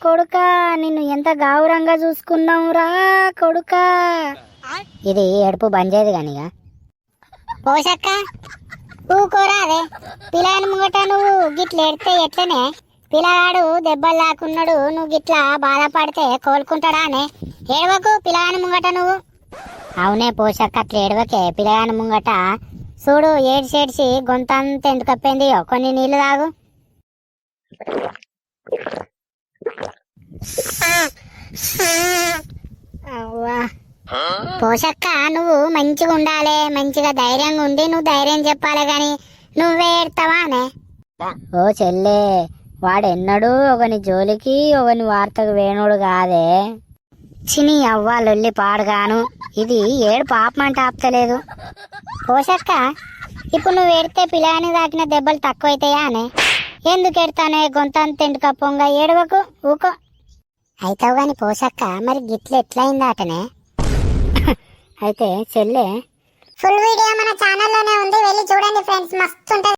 కొడుకా నిన్ను ఎంత గౌరవంగా చూసుకున్నావురా కొడుకా. ఇది ఏడుపు బంజేది కానిగా. పోషక్క ఊకోరా అదే పిల్లాని ముంగట నువ్వు గిట్ల ఎడితే ఎట్లనే? పిల్లగాడు దెబ్బలు లాక్కున్నాడు, నువ్వు గిట్లా బాధపడితే కోలుకుంటాడా అనే? ఏడవకు పిల్లగాని ముంగట నువ్వు. అవునే పోషక్క అట్లా ఏడవకే పిల్లగాని ముంగట. చూడు ఏడ్చేడ్చి గొంతంత ఎందుకు కప్పిందియో, కొన్ని నీళ్లు తాగు. పోషక్క నువ్వు మంచిగా ఉండాలి, మంచిగా ధైర్యంగా ఉండి నువ్వు ధైర్యం చెప్పాలి గాని నువ్వే ఏడతావా అనే? ఓ చెల్లే, వాడెన్నడూ ఒకని జోలికి ఒకని వార్తకు వేణుడు కాదే. చిని అవ్వాలొల్లి పాడుగాను, ఇది ఏడు పాపమంట ఆపుతలేదు. పోషక్క ఇప్పుడు నువ్వు ఏడితే పిల్లాని తాకిన దెబ్బలు తక్కువైతాయా అనే? ఎందుకు ఎడతానే గొంతంత ఎండుక పొంగ, ఏడవకు ఊకో. అయితావు గాని పోషక్క మరి గిట్ల ఎట్లయిందాటనే? అయితే చెల్లె ఫుల్ వీడియో మన ఛానల్లోనే ఉంది, వెళ్ళి చూడండి ఫ్రెండ్స్, మస్తు ఉంటది.